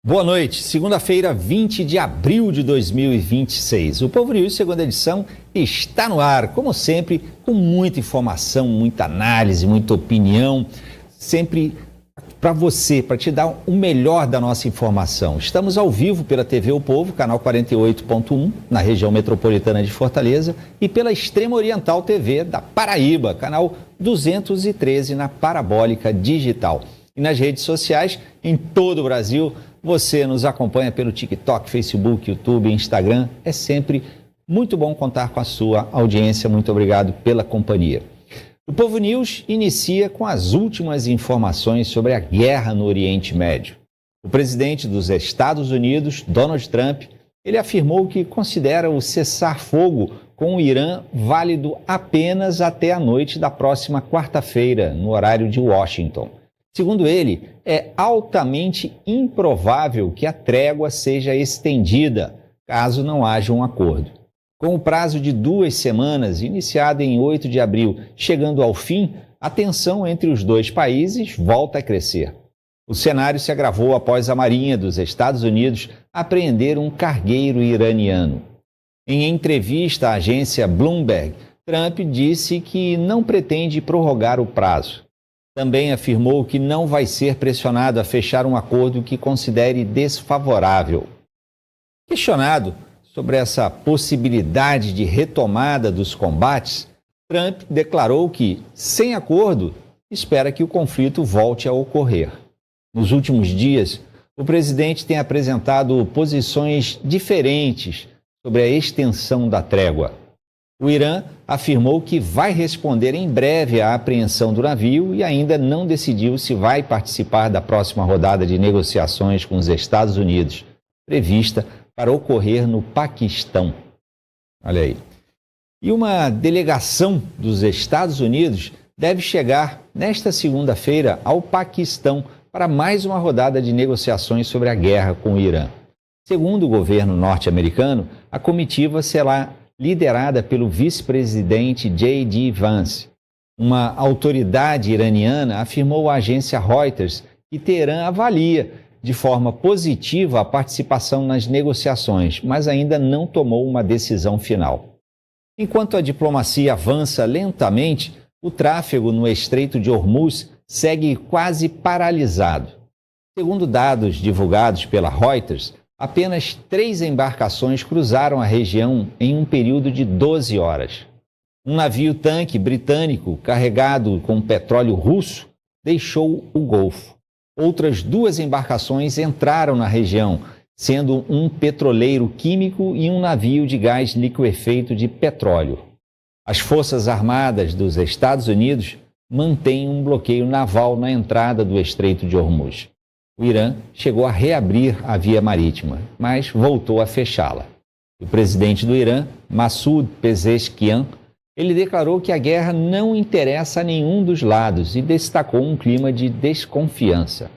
Boa noite, segunda-feira, 20 de abril de 2026. O Povo News, segunda edição, está no ar, como sempre, com muita informação, muita análise, muita opinião, sempre para você, para te dar o melhor da nossa informação. Estamos ao vivo pela TV O Povo, canal 48.1, na região metropolitana de Fortaleza, e pela Extrema Oriental TV da Paraíba, canal 213 na Parabólica Digital. E nas redes sociais, em todo o Brasil, você nos acompanha pelo TikTok, Facebook, YouTube, Instagram. É sempre muito bom contar com a sua audiência. Muito obrigado pela companhia. O Povo News inicia com as últimas informações sobre a guerra no Oriente Médio. O presidente dos Estados Unidos, Donald Trump, ele afirmou que considera o cessar-fogo com o Irã válido apenas até a noite da próxima quarta-feira, no horário de Washington. Segundo ele, é altamente improvável que a trégua seja estendida, caso não haja um acordo. Com o prazo de 2 semanas, iniciado em 8 de abril, chegando ao fim, a tensão entre os dois países volta a crescer. O cenário se agravou após a Marinha dos Estados Unidos apreender um cargueiro iraniano. Em entrevista à agência Bloomberg, Trump disse que não pretende prorrogar o prazo. Também afirmou que não vai ser pressionado a fechar um acordo que considere desfavorável. Questionado sobre essa possibilidade de retomada dos combates, Trump declarou que, sem acordo, espera que o conflito volte a ocorrer. Nos últimos dias, o presidente tem apresentado posições diferentes sobre a extensão da trégua. O Irã afirmou que vai responder em breve à apreensão do navio e ainda não decidiu se vai participar da próxima rodada de negociações com os Estados Unidos, prevista para ocorrer no Paquistão. Olha aí. E uma delegação dos Estados Unidos deve chegar nesta segunda-feira ao Paquistão para mais uma rodada de negociações sobre a guerra com o Irã. Segundo o governo norte-americano, a comitiva será liderada pelo vice-presidente J.D. Vance. Uma autoridade iraniana afirmou à agência Reuters que Teherã avalia de forma positiva a participação nas negociações, mas ainda não tomou uma decisão final. Enquanto a diplomacia avança lentamente, o tráfego no Estreito de Hormuz segue quase paralisado. Segundo dados divulgados pela Reuters, apenas 3 embarcações cruzaram a região em um período de 12 horas. Um navio-tanque britânico carregado com petróleo russo deixou o Golfo. Outras 2 embarcações entraram na região, sendo um petroleiro químico e um navio de gás liquefeito de petróleo. As Forças Armadas dos Estados Unidos mantêm um bloqueio naval na entrada do Estreito de Hormuz. O Irã chegou a reabrir a via marítima, mas voltou a fechá-la. O presidente do Irã, Massoud Pezeshkian, ele declarou que a guerra não interessa a nenhum dos lados e destacou um clima de desconfiança.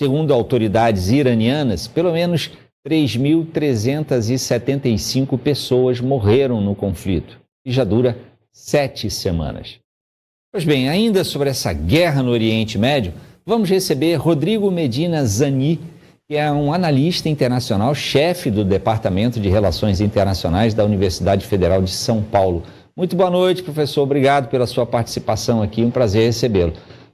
Segundo autoridades iranianas, pelo menos 3.375 pessoas morreram no conflito, que já dura 7 semanas. Pois bem, ainda sobre essa guerra no Oriente Médio, vamos receber Rodrigo Medina Zani, que é um analista internacional, chefe do Departamento de Relações Internacionais da Universidade Federal de São Paulo. Muito boa noite, professor. Obrigado pela sua participação aqui. Um prazer recebê-lo.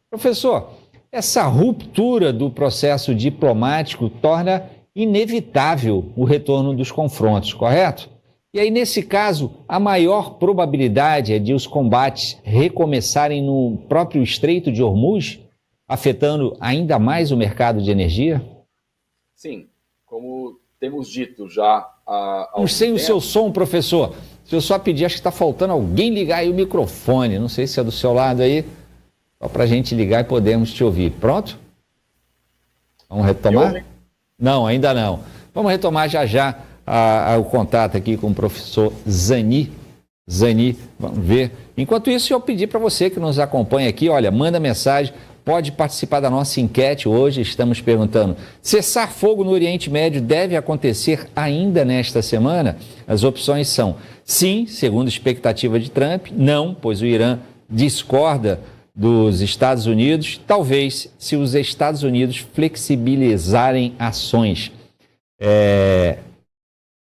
Professor, essa ruptura do processo diplomático torna inevitável o retorno dos confrontos, correto? E aí, nesse caso, a maior probabilidade é de os combates recomeçarem no próprio Estreito de Hormuz, afetando ainda mais o mercado de energia? Sim, como temos dito já Não sei o seu som, professor. Se eu só pedir, acho que está faltando alguém ligar aí o microfone. Não sei se é do seu lado aí, só para a gente ligar e podermos te ouvir. Pronto? Vamos retomar? Não, ainda não. Vamos retomar já já o contato aqui com o professor Zani. Zani, vamos ver. Enquanto isso, eu pedi para você que nos acompanha aqui, olha, manda mensagem, pode participar da nossa enquete hoje. Estamos perguntando: cessar fogo no Oriente Médio deve acontecer ainda nesta semana? As opções são sim, segundo a expectativa de Trump; não, pois o Irã discorda dos Estados Unidos, talvez se os Estados Unidos flexibilizarem ações.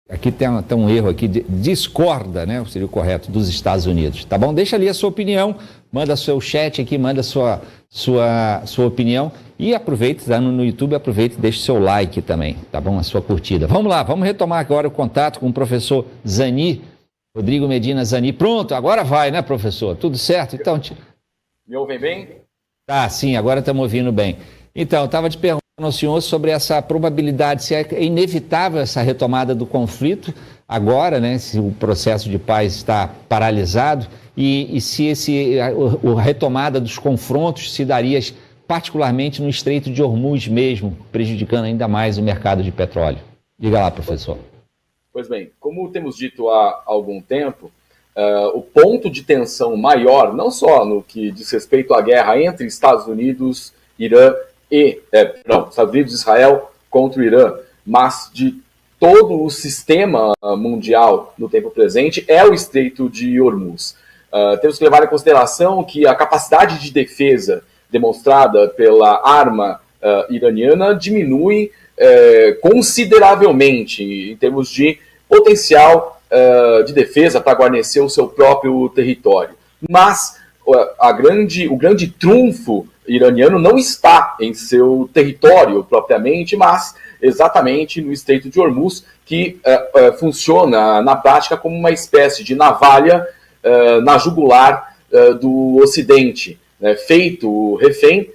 Aqui tem um erro aqui, discorda, né? Seria o correto, dos Estados Unidos, tá bom? Deixa ali a sua opinião, manda seu chat aqui, manda sua opinião e aproveita, está no YouTube, aproveita e deixa o seu like também, tá bom? A sua curtida. Vamos lá, vamos retomar agora o contato com o professor Zani, Rodrigo Medina Zani. Pronto, agora vai, né, professor? Tudo certo? Então, me ouvem bem? Tá, sim, agora estamos ouvindo bem. Então, estava te perguntando ao senhor sobre essa probabilidade, se é inevitável essa retomada do conflito agora, né, se o processo de paz está paralisado e se a retomada dos confrontos se daria particularmente no Estreito de Hormuz mesmo, prejudicando ainda mais o mercado de petróleo. Diga lá, professor. Pois bem, como temos dito há algum tempo, o ponto de tensão maior, não só no que diz respeito à guerra entre Estados Unidos, Irã Estados Unidos e Israel contra o Irã, mas de todo o sistema mundial no tempo presente, é o Estreito de Hormuz. Temos que levar em consideração que a capacidade de defesa demonstrada pela arma iraniana diminui consideravelmente em termos de potencial de defesa para guarnecer o seu próprio território. Mas o grande trunfo iraniano não está em seu território propriamente, mas exatamente no Estreito de Hormuz, que funciona na prática como uma espécie de navalha na jugular do Ocidente, né, feito refém,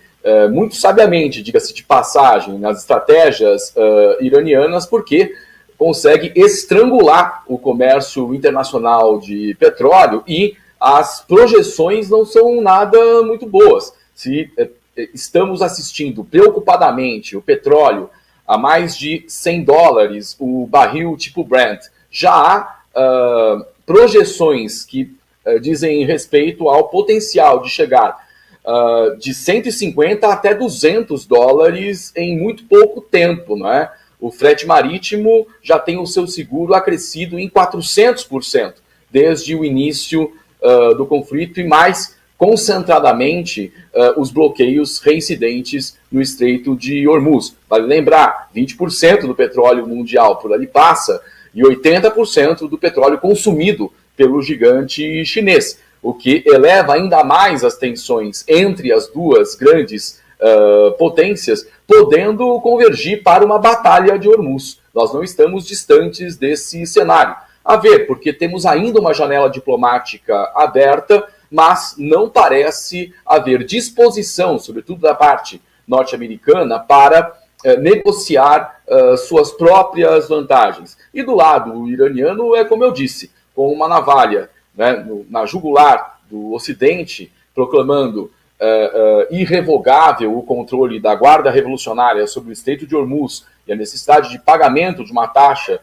muito sabiamente, diga-se de passagem, nas estratégias iranianas, porque consegue estrangular o comércio internacional de petróleo e as projeções não são nada muito boas. Se estamos assistindo preocupadamente o petróleo a mais de $100, o barril tipo Brent, já há projeções que dizem respeito ao potencial de chegar de 150 até $200 em muito pouco tempo, não é? O frete marítimo já tem o seu seguro acrescido em 400% desde o início do conflito e mais concentradamente os bloqueios reincidentes no Estreito de Hormuz. Vale lembrar, 20% do petróleo mundial por ali passa e 80% do petróleo consumido pelo gigante chinês, o que eleva ainda mais as tensões entre as duas grandes potências, podendo convergir para uma batalha de Hormuz. Nós não estamos distantes desse cenário. A ver, porque temos ainda uma janela diplomática aberta, mas não parece haver disposição, sobretudo da parte norte-americana, para negociar suas próprias vantagens. E do lado iraniano é como eu disse, com uma navalha, né, na jugular do Ocidente, proclamando irrevogável o controle da Guarda Revolucionária sobre o Estreito de Hormuz e a necessidade de pagamento de uma taxa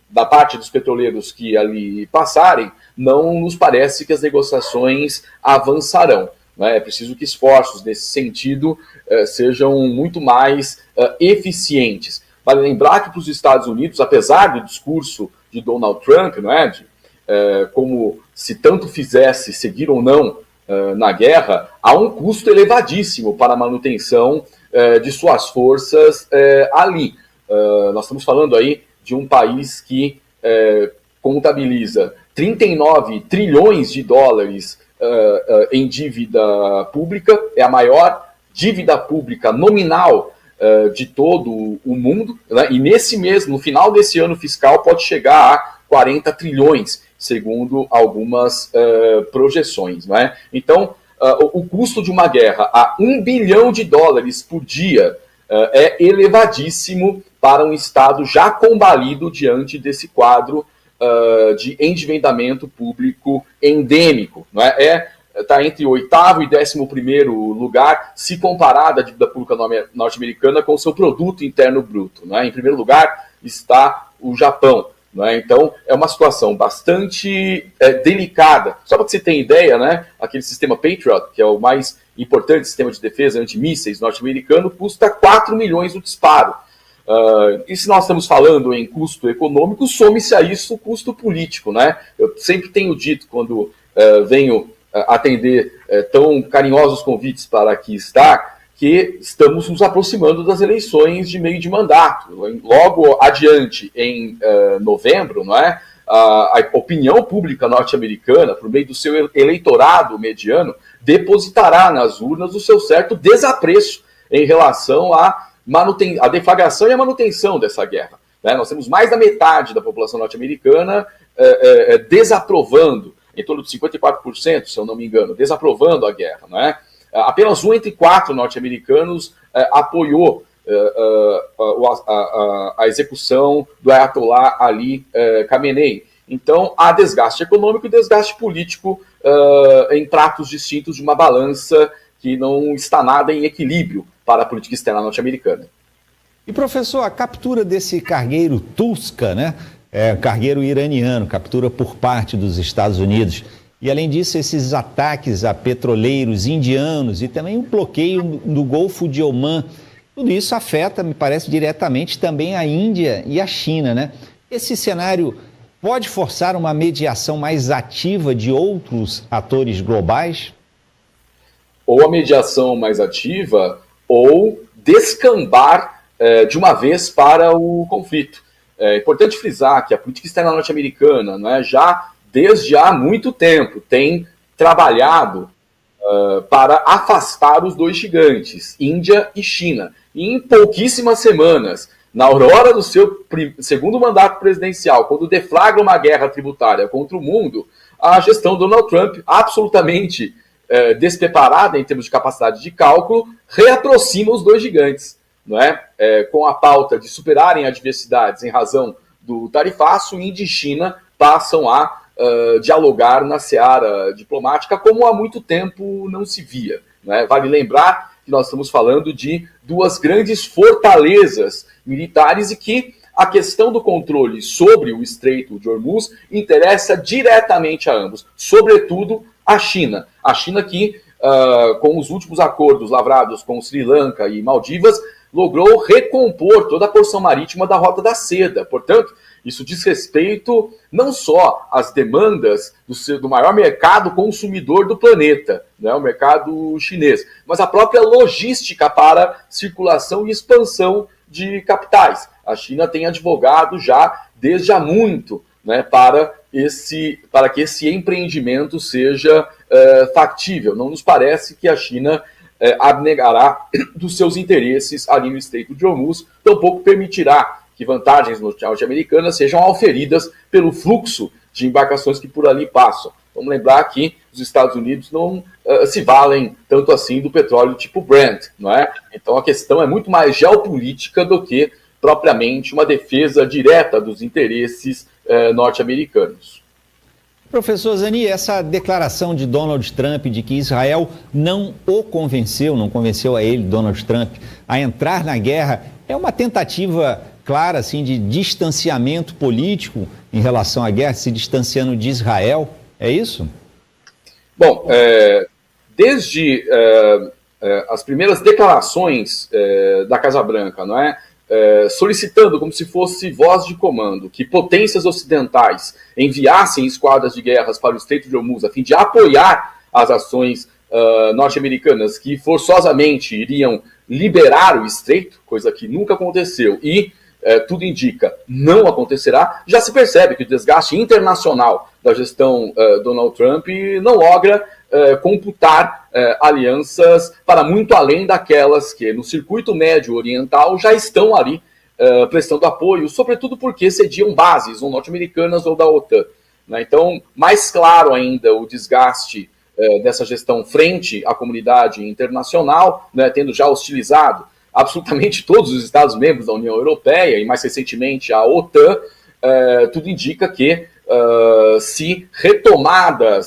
da parte dos petroleiros que ali passarem, não nos parece que as negociações avançarão. Né? É preciso que esforços nesse sentido sejam muito mais eficientes. Vale lembrar que para os Estados Unidos, apesar do discurso de Donald Trump, não é, como se tanto fizesse seguir ou não na guerra, há um custo elevadíssimo para a manutenção de suas forças ali. Nós estamos falando aí de um país que contabiliza 39 trilhões de dólares em dívida pública, é a maior dívida pública nominal de todo o mundo, né? E no final desse ano fiscal pode chegar a 40 trilhões, segundo algumas projeções. Né? Então, o custo de uma guerra a $1 bilhão por dia é elevadíssimo para um Estado já combalido diante desse quadro de endividamento público endêmico. Não é? Está entre o 8º e 11º lugar, se comparada a dívida pública norte-americana com o seu produto interno bruto. Não é? Em primeiro lugar está o Japão. Não é? Então, é uma situação bastante delicada. Só para que você tenha ideia, né, aquele sistema Patriot, que é o mais importante sistema de defesa antimísseis norte-americano, custa 4 milhões o disparo. E se nós estamos falando em custo econômico, some-se a isso o custo político. Né? Eu sempre tenho dito, quando venho atender tão carinhosos convites para aqui estar, que estamos nos aproximando das eleições de meio de mandato. Logo adiante, em novembro, não é? A opinião pública norte-americana, por meio do seu eleitorado mediano, depositará nas urnas o seu certo desapreço em relação à deflagração e à manutenção dessa guerra. Né? Nós temos mais da metade da população norte-americana desaprovando, em torno de 54%, se eu não me engano, desaprovando a guerra. Não é? Apenas 1 entre 4 norte-americanos apoiou a execução do Ayatollah Ali Khamenei. Então, há desgaste econômico e desgaste político em pratos distintos de uma balança que não está nada em equilíbrio para a política externa norte-americana. E, professor, a captura desse cargueiro Tuska, né? Cargueiro iraniano, captura por parte dos Estados Unidos. E, além disso, esses ataques a petroleiros indianos e também o bloqueio do Golfo de Omã. Tudo isso afeta, me parece, diretamente também a Índia e a China, né? Esse cenário pode forçar uma mediação mais ativa de outros atores globais? Ou a mediação mais ativa, ou descambar de uma vez para o conflito. É importante frisar que a política externa norte-americana, não é, já desde há muito tempo tem trabalhado para afastar os dois gigantes, Índia e China. E em pouquíssimas semanas, na aurora do seu segundo mandato presidencial, quando deflagra uma guerra tributária contra o mundo, a gestão Donald Trump, absolutamente despreparada em termos de capacidade de cálculo, reaproxima os dois gigantes, não é? Com a pauta de superarem adversidades em razão do tarifaço, Índia e China passam a dialogar na seara diplomática como há muito tempo não se via. Não é? Vale lembrar que nós estamos falando de duas grandes fortalezas militares e que a questão do controle sobre o Estreito de Hormuz interessa diretamente a ambos, sobretudo a China. A China que, com os últimos acordos lavrados com Sri Lanka e Maldivas, logrou recompor toda a porção marítima da Rota da Seda. Portanto, isso diz respeito não só às demandas do maior mercado consumidor do planeta, né, o mercado chinês, mas a própria logística para circulação e expansão de capitais. A China tem advogado já desde há muito, né, para que esse empreendimento seja factível. Não nos parece que a China abnegará dos seus interesses ali no Estreito de Hormuz, tampouco permitirá que vantagens norte-americanas sejam auferidas pelo fluxo de embarcações que por ali passam. Vamos lembrar que os Estados Unidos não se valem tanto assim do petróleo tipo Brent, não é? Então a questão é muito mais geopolítica do que propriamente uma defesa direta dos interesses norte-americanos. Professor Zani, essa declaração de Donald Trump de que Israel não convenceu a ele, Donald Trump, a entrar na guerra, é uma tentativa clara assim, de distanciamento político em relação à guerra, se distanciando de Israel, é isso? Bom, desde as primeiras declarações da Casa Branca, não é? Solicitando como se fosse voz de comando que potências ocidentais enviassem esquadras de guerras para o Estreito de Hormuz a fim de apoiar as ações norte-americanas que forçosamente iriam liberar o Estreito, coisa que nunca aconteceu e tudo indica não acontecerá, já se percebe que o desgaste internacional da gestão Donald Trump não logra computar alianças para muito além daquelas que no circuito médio oriental já estão ali prestando apoio, sobretudo porque cediam bases ou norte-americanas ou da OTAN. Né? Então, mais claro ainda o desgaste dessa gestão frente à comunidade internacional, né, tendo já hostilizado absolutamente todos os Estados-membros da União Europeia e mais recentemente a OTAN, tudo indica que se retomada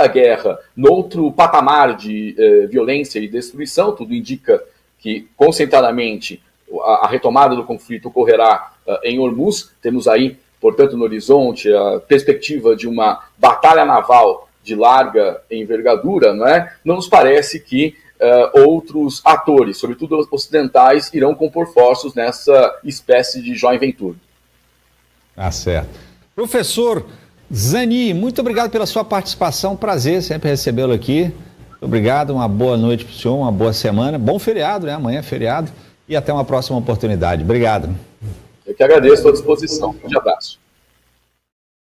a guerra noutro patamar de violência e destruição, tudo indica que concentradamente a retomada do conflito ocorrerá em Hormuz. Temos aí, portanto, no horizonte a perspectiva de uma batalha naval de larga envergadura, não é? Não nos parece que outros atores, sobretudo ocidentais, irão compor forços nessa espécie de joint venture. Ah, certo. Professor, Zani, muito obrigado pela sua participação, prazer sempre recebê-lo aqui. Muito obrigado, uma boa noite para o senhor, uma boa semana, bom feriado, né? Amanhã é feriado e até uma próxima oportunidade. Obrigado. Eu que agradeço, estou à disposição. Um grande abraço.